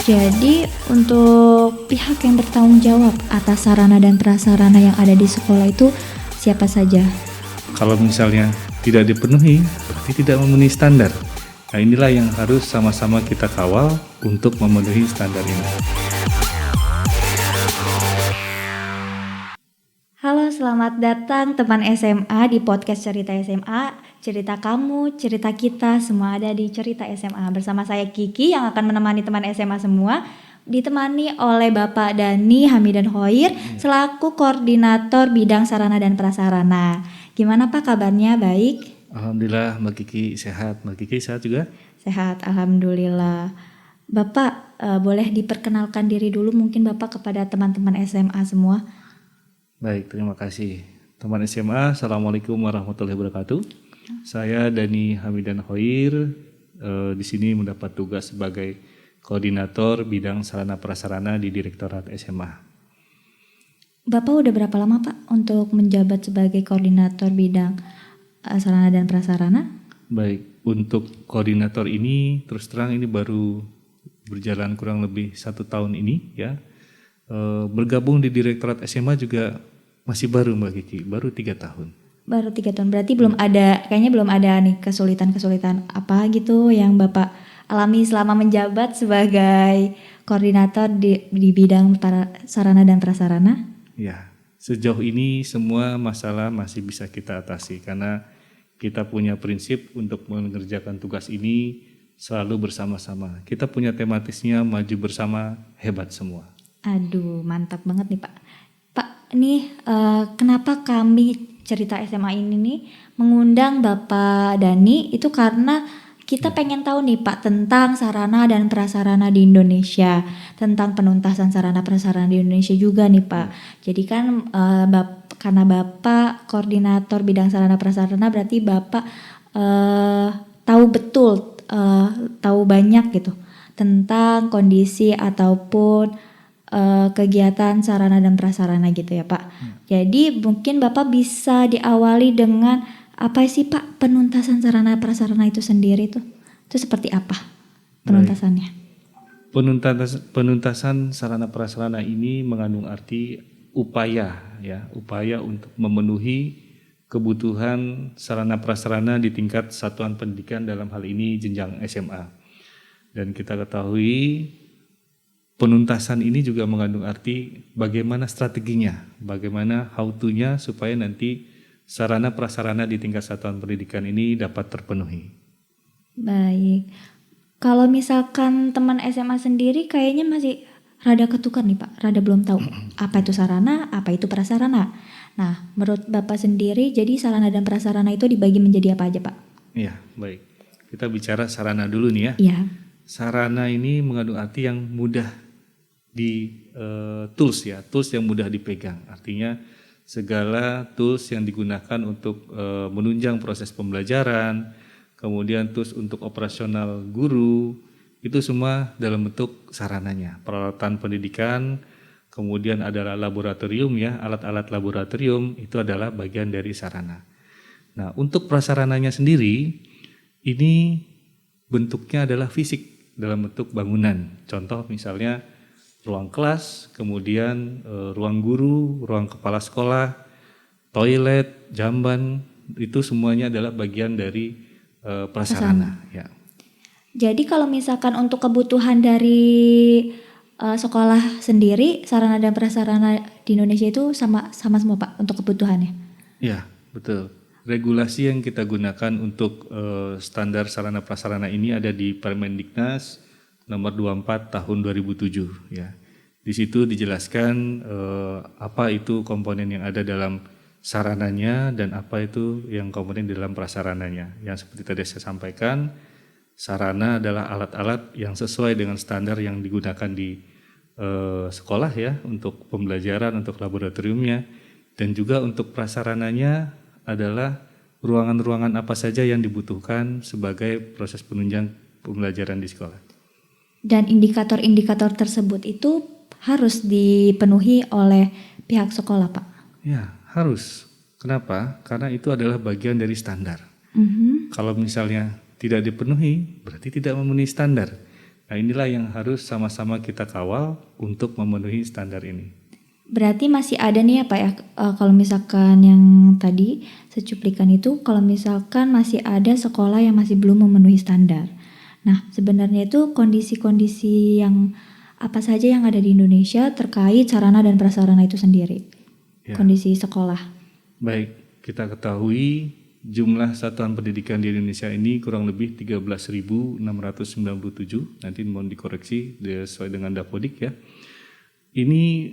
Jadi untuk pihak yang bertanggung jawab atas sarana dan prasarana yang ada di sekolah itu siapa saja? Kalau misalnya tidak dipenuhi, berarti tidak memenuhi standar. Nah, inilah yang harus sama-sama kita kawal untuk memenuhi standar ini. Halo, selamat datang teman SMA di podcast Cerita SMA. Cerita kamu, cerita kita, semua ada di Cerita SMA. Bersama saya Kiki yang akan menemani teman SMA semua. Ditemani oleh Bapak Dani Hamidan Hoir selaku koordinator bidang sarana dan prasarana. Gimana Pak kabarnya? Baik? Alhamdulillah Mbak Kiki sehat. Mbak Kiki sehat juga? Sehat, alhamdulillah. Bapak boleh diperkenalkan diri dulu mungkin Bapak kepada teman-teman SMA semua. Baik, terima kasih. Teman SMA, Assalamualaikum warahmatullahi wabarakatuh. Saya Dani Hamidan Hoir, di sini mendapat tugas sebagai koordinator bidang sarana prasarana di Direktorat SMA. Bapak udah berapa lama Pak untuk menjabat sebagai koordinator bidang sarana dan prasarana? Baik, untuk koordinator ini terus terang ini baru berjalan kurang lebih 1 tahun ini ya. Bergabung di Direktorat SMA juga masih baru Mbak Kiki, baru 3 tahun. Baru 3 tahun, berarti kayaknya belum ada nih kesulitan-kesulitan apa gitu yang Bapak alami selama menjabat sebagai koordinator di bidang sarana dan prasarana? Ya, sejauh ini semua masalah masih bisa kita atasi karena kita punya prinsip untuk mengerjakan tugas ini selalu bersama-sama. Kita punya tematisnya maju bersama, hebat semua. Aduh, mantap banget nih Pak. Pak, nih kenapa kami Cerita SMA ini nih mengundang Bapak Dani itu karena kita pengen tahu nih Pak tentang sarana dan prasarana di Indonesia, tentang penuntasan sarana prasarana di Indonesia juga nih Pak. Jadi kan karena Bapak koordinator bidang sarana prasarana berarti Bapak tahu betul, tahu banyak gitu tentang kondisi ataupun kegiatan sarana dan prasarana gitu ya Pak. Jadi mungkin Bapak bisa diawali dengan apa sih Pak penuntasan sarana prasarana itu sendiri tuh? Itu seperti apa penuntasannya? Penuntasan sarana prasarana ini mengandung arti upaya untuk memenuhi kebutuhan sarana prasarana di tingkat satuan pendidikan dalam hal ini jenjang SMA. Dan kita ketahui penuntasan ini juga mengandung arti bagaimana strateginya, bagaimana how to-nya supaya nanti sarana prasarana di tingkat satuan pendidikan ini dapat terpenuhi. Baik. Kalau misalkan teman SMA sendiri kayaknya masih rada ketukar nih Pak, rada belum tahu apa itu sarana, apa itu prasarana. Nah, menurut Bapak sendiri jadi sarana dan prasarana itu dibagi menjadi apa aja Pak? Iya, baik. Kita bicara sarana dulu nih ya. Iya. Sarana ini mengandung arti yang mudah di tools yang mudah dipegang. Artinya segala tools yang digunakan untuk menunjang proses pembelajaran, kemudian tools untuk operasional guru, itu semua dalam bentuk sarananya. Peralatan pendidikan, kemudian adalah laboratorium ya, alat-alat laboratorium itu adalah bagian dari sarana. Nah, untuk prasarananya sendiri ini bentuknya adalah fisik dalam bentuk bangunan. Contoh misalnya ruang kelas, kemudian ruang guru, ruang kepala sekolah, toilet, jamban, itu semuanya adalah bagian dari prasarana. Ya. Jadi kalau misalkan untuk kebutuhan dari sekolah sendiri, sarana dan prasarana di Indonesia itu sama semua Pak untuk kebutuhannya? Ya, betul. Regulasi yang kita gunakan untuk standar sarana prasarana ini ada di Permendiknas nomor 24 tahun 2007 ya. Di situ dijelaskan apa itu komponen yang ada dalam sarananya dan apa itu yang komponen di dalam prasarananya. Yang seperti tadi saya sampaikan, sarana adalah alat-alat yang sesuai dengan standar yang digunakan di sekolah ya untuk pembelajaran, untuk laboratoriumnya, dan juga untuk prasarananya adalah ruangan-ruangan apa saja yang dibutuhkan sebagai proses penunjang pembelajaran di sekolah. Dan indikator-indikator tersebut itu harus dipenuhi oleh pihak sekolah, Pak? Ya, harus. Kenapa? Karena itu adalah bagian dari standar. Kalau misalnya tidak dipenuhi, berarti tidak memenuhi standar. Nah, inilah yang harus sama-sama kita kawal untuk memenuhi standar ini. Berarti masih ada nih ya Pak ya, kalau misalkan yang tadi secuplikan itu, kalau misalkan masih ada sekolah yang masih belum memenuhi standar. Nah, sebenarnya itu kondisi-kondisi yang apa saja yang ada di Indonesia terkait sarana dan prasarana itu sendiri, Ya. kondisi sekolah. Baik, kita ketahui jumlah satuan pendidikan di Indonesia ini kurang lebih 13.697, nanti mohon dikoreksi sesuai dengan Dapodik ya. Ini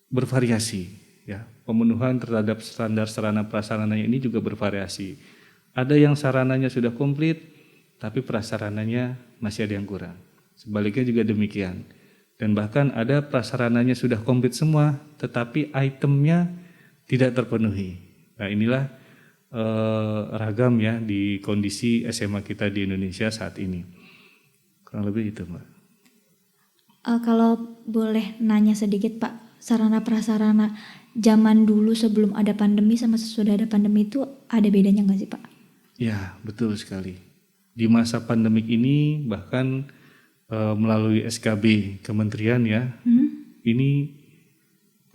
bervariasi ya. Pemenuhan terhadap standar sarana prasarananya ini juga bervariasi. Ada yang sarananya sudah komplit tapi prasarananya masih ada yang kurang. Sebaliknya juga demikian. Dan bahkan ada prasarananya sudah komplit semua tetapi itemnya tidak terpenuhi. Nah, inilah ragam ya di kondisi SMA kita di Indonesia saat ini. Kurang lebih itu, Mbak. Kalau boleh nanya sedikit Pak, sarana prasarana zaman dulu sebelum ada pandemi sama sesudah ada pandemi itu ada bedanya nggak sih Pak? Ya, betul sekali. Di masa pandemik ini bahkan melalui SKB Kementerian ya, ini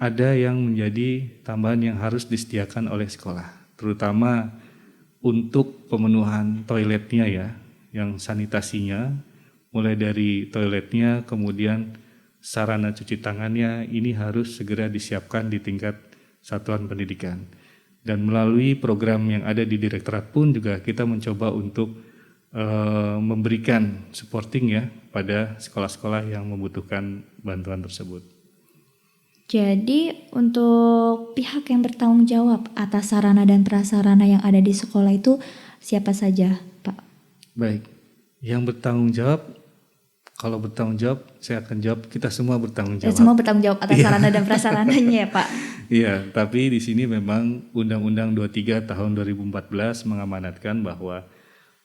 ada yang menjadi tambahan yang harus disediakan oleh sekolah, terutama untuk pemenuhan toiletnya ya, yang sanitasinya, mulai dari toiletnya, kemudian sarana cuci tangannya, ini harus segera disiapkan di tingkat satuan pendidikan. Dan melalui program yang ada di Direktorat pun juga kita mencoba untuk memberikan supporting ya pada sekolah-sekolah yang membutuhkan bantuan tersebut. Jadi untuk pihak yang bertanggung jawab atas sarana dan prasarana yang ada di sekolah itu siapa saja Pak? Baik, yang bertanggung jawab, kalau bertanggung jawab saya akan jawab kita semua bertanggung jawab. Semua bertanggung jawab atas sarana dan prasarananya ya Pak? Iya, tapi di sini memang Undang-Undang 23 tahun 2014 mengamanatkan bahwa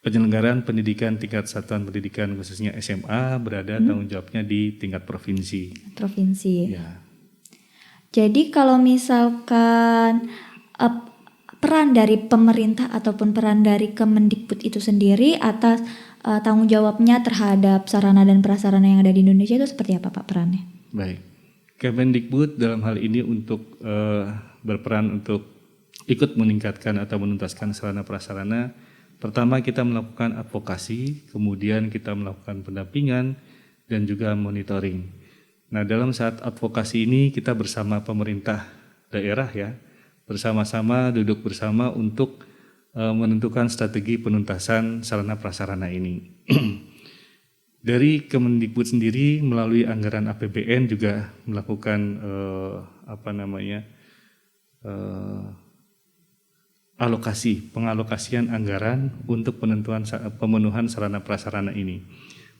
penyelenggaraan pendidikan tingkat satuan pendidikan khususnya SMA berada tanggung jawabnya di tingkat provinsi. Provinsi. Ya. Jadi kalau misalkan peran dari pemerintah ataupun peran dari Kemendikbud itu sendiri atas tanggung jawabnya terhadap sarana dan prasarana yang ada di Indonesia itu seperti apa Pak perannya? Baik, Kemendikbud dalam hal ini untuk berperan untuk ikut meningkatkan atau menuntaskan sarana prasarana. Pertama kita melakukan advokasi, kemudian kita melakukan pendampingan dan juga monitoring. Nah, dalam saat advokasi ini kita bersama pemerintah daerah ya, bersama-sama duduk bersama untuk menentukan strategi penuntasan sarana prasarana ini. Dari Kemendikbud sendiri melalui anggaran APBN juga melakukan pengalokasian anggaran untuk pemenuhan sarana prasarana ini.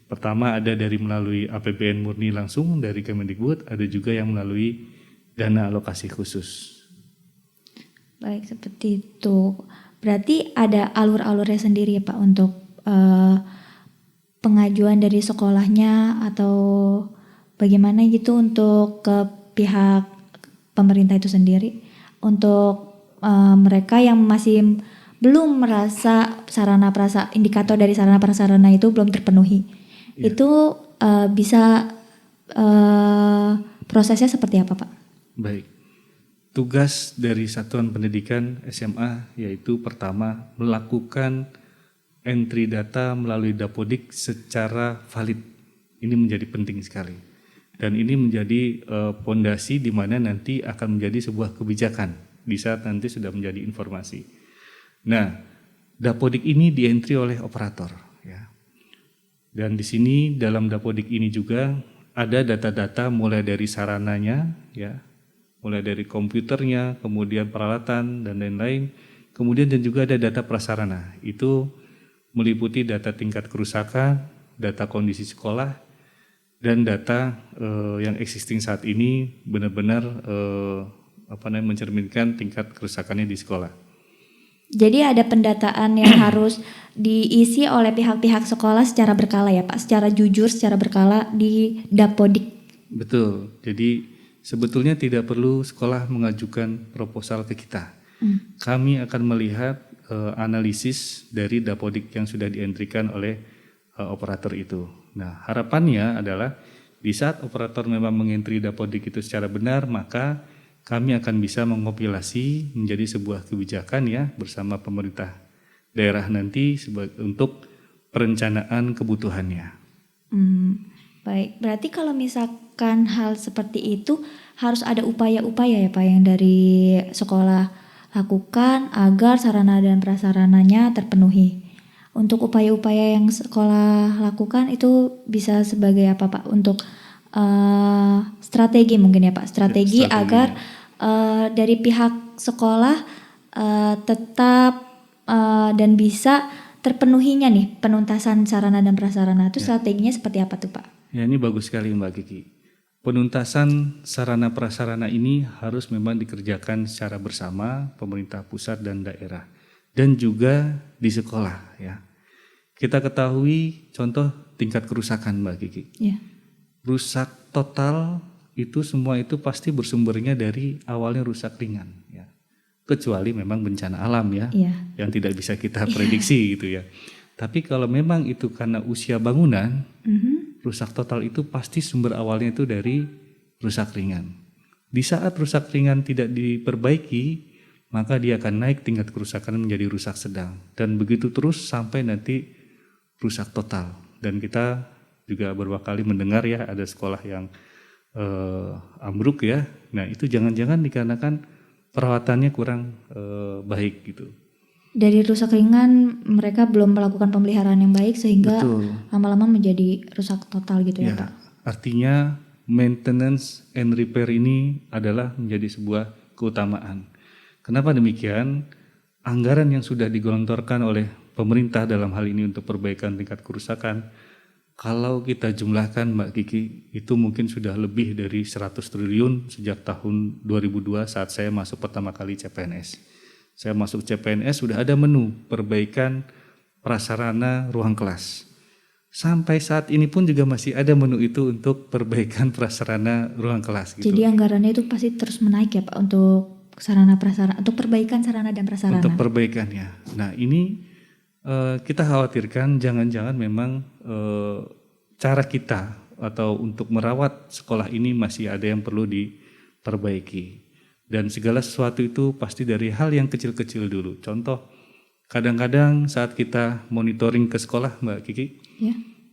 Pertama ada dari melalui APBN murni langsung dari Kemendikbud, ada juga yang melalui dana alokasi khusus. Baik, seperti itu. Berarti ada alur-alurnya sendiri ya Pak untuk pengajuan dari sekolahnya atau bagaimana gitu untuk ke pihak pemerintah itu sendiri untuk mereka yang masih belum merasa indikator dari sarana prasarana itu belum terpenuhi. Ya. Itu bisa prosesnya seperti apa Pak? Baik. Tugas dari satuan pendidikan SMA yaitu pertama melakukan entry data melalui Dapodik secara valid. Ini menjadi penting sekali. Dan ini menjadi pondasi di mana nanti akan menjadi sebuah kebijakan di saat nanti sudah menjadi informasi. Nah, Dapodik ini di-entry oleh operator ya. Dan di sini dalam Dapodik ini juga ada data-data mulai dari sarananya ya, mulai dari komputernya, kemudian peralatan dan lain-lain. Kemudian dan juga ada data prasarana. Itu meliputi data tingkat kerusakan, data kondisi sekolah, dan data yang existing saat ini benar-benar mencerminkan tingkat kerusakannya di sekolah. Jadi ada pendataan yang harus diisi oleh pihak-pihak sekolah secara berkala ya Pak, secara jujur, secara berkala di Dapodik. Betul, jadi sebetulnya tidak perlu sekolah mengajukan proposal ke kita. Kami akan melihat analisis dari Dapodik yang sudah dientrikan oleh operator itu. Nah, harapannya adalah di saat operator memang mengentry Dapodik itu secara benar, maka kami akan bisa mengompilasi menjadi sebuah kebijakan ya bersama pemerintah daerah nanti untuk perencanaan kebutuhannya. Baik, berarti kalau misalkan hal seperti itu harus ada upaya-upaya ya Pak yang dari sekolah lakukan agar sarana dan prasarananya terpenuhi. Untuk upaya-upaya yang sekolah lakukan itu bisa sebagai apa Pak? Untuk strategi mungkin ya Pak, strategi agar dari pihak sekolah tetap dan bisa terpenuhinya nih penuntasan sarana dan prasarana itu strateginya seperti apa tuh Pak? Ya, ini bagus sekali Mbak Kiki. Penuntasan sarana prasarana ini harus memang dikerjakan secara bersama pemerintah pusat dan daerah dan juga di sekolah ya. Kita ketahui contoh tingkat kerusakan Mbak Kiki. Ya. Rusak total itu semua itu pasti bersumbernya dari awalnya rusak ringan ya. Kecuali memang bencana alam ya, yang tidak bisa kita prediksi gitu ya. Tapi kalau memang itu karena usia bangunan, rusak total itu pasti sumber awalnya itu dari rusak ringan. Di saat rusak ringan tidak diperbaiki, maka dia akan naik tingkat kerusakan menjadi rusak sedang. Dan begitu terus sampai nanti rusak total. Dan kita juga beberapa kali mendengar ya ada sekolah yang ambruk ya. Nah itu jangan-jangan dikarenakan perawatannya kurang baik gitu. Dari rusak ringan mereka belum melakukan pemeliharaan yang baik sehingga lama-lama menjadi rusak total gitu ya Pak. Artinya maintenance and repair ini adalah menjadi sebuah keutamaan. Kenapa demikian? Anggaran yang sudah digelontorkan oleh pemerintah dalam hal ini untuk perbaikan tingkat kerusakan, kalau kita jumlahkan Mbak Kiki, itu mungkin sudah lebih dari 100 triliun sejak tahun 2002 saat saya masuk pertama kali CPNS. Saya masuk CPNS sudah ada menu perbaikan prasarana ruang kelas. Sampai saat ini pun juga masih ada menu itu untuk perbaikan prasarana ruang kelas. Gitu. Jadi anggarannya itu pasti terus menaik ya Pak untuk sarana prasarana, untuk perbaikan sarana dan prasarana. Untuk perbaikannya. Nah ini kita khawatirkan jangan-jangan memang cara kita atau untuk merawat sekolah ini masih ada yang perlu diperbaiki. Dan segala sesuatu itu pasti dari hal yang kecil-kecil dulu. Contoh, kadang-kadang saat kita monitoring ke sekolah Mbak Kiki,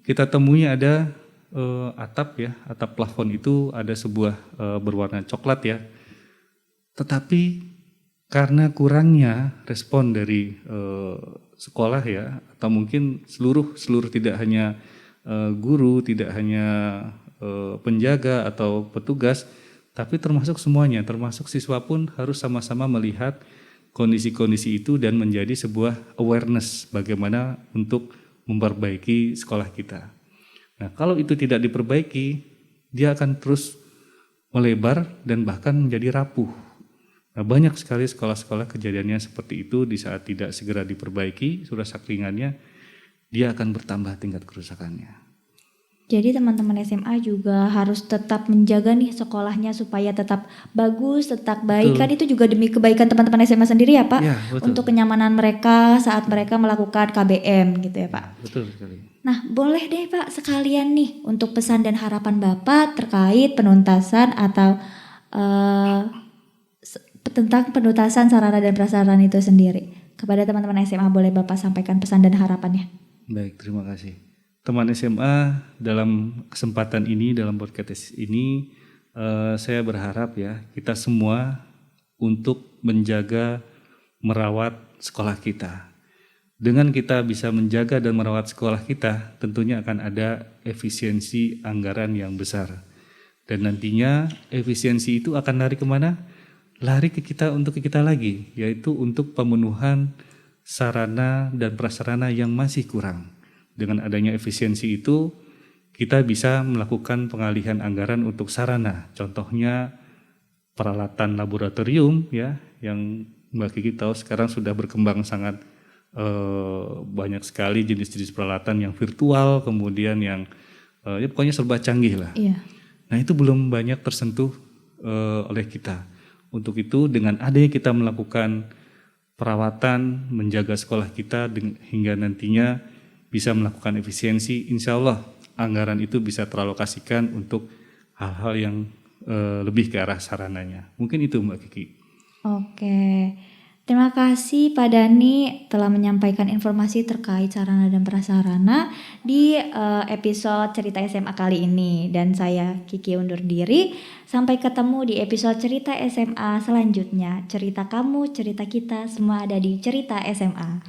kita temui ada atap plafon itu ada sebuah berwarna coklat ya. Tetapi karena kurangnya respon dari sekolah ya, atau mungkin seluruh tidak hanya guru, tidak hanya penjaga atau petugas, tapi termasuk semuanya, termasuk siswa pun harus sama-sama melihat kondisi-kondisi itu dan menjadi sebuah awareness bagaimana untuk memperbaiki sekolah kita. Nah, kalau itu tidak diperbaiki, dia akan terus melebar dan bahkan menjadi rapuh. Nah, banyak sekali sekolah-sekolah kejadiannya seperti itu di saat tidak segera diperbaiki, rusak ringannya, dia akan bertambah tingkat kerusakannya. Jadi teman-teman SMA juga harus tetap menjaga nih sekolahnya supaya tetap bagus, tetap baik. Kan itu juga demi kebaikan teman-teman SMA sendiri ya Pak. Ya, untuk kenyamanan mereka saat mereka melakukan KBM gitu ya Pak. Betul sekali. Nah boleh deh Pak sekalian nih untuk pesan dan harapan Bapak terkait penuntasan atau tentang penuntasan sarana dan prasarana itu sendiri. Kepada teman-teman SMA boleh Bapak sampaikan pesan dan harapannya. Baik, terima kasih. Teman SMA, dalam kesempatan ini, dalam podcast ini, saya berharap ya kita semua untuk menjaga, merawat sekolah kita. Dengan kita bisa menjaga dan merawat sekolah kita, tentunya akan ada efisiensi anggaran yang besar. Dan nantinya efisiensi itu akan lari kemana? Lari ke kita untuk kita lagi, yaitu untuk pemenuhan sarana dan prasarana yang masih kurang. Dengan adanya efisiensi itu, kita bisa melakukan pengalihan anggaran untuk sarana. Contohnya peralatan laboratorium ya, yang Mbak Kiki tahu sekarang sudah berkembang sangat banyak sekali jenis-jenis peralatan yang virtual, kemudian yang ya pokoknya serba canggih lah. Iya. Nah itu belum banyak tersentuh oleh kita. Untuk itu dengan adanya kita melakukan perawatan, menjaga sekolah kita hingga nantinya bisa melakukan efisiensi, insya Allah anggaran itu bisa teralokasikan untuk hal-hal yang lebih ke arah sarananya. Mungkin itu Mbak Kiki. Oke, terima kasih Pak Dani telah menyampaikan informasi terkait sarana dan prasarana di episode Cerita SMA kali ini. Dan saya Kiki undur diri, sampai ketemu di episode Cerita SMA selanjutnya. Cerita kamu, cerita kita, semua ada di Cerita SMA.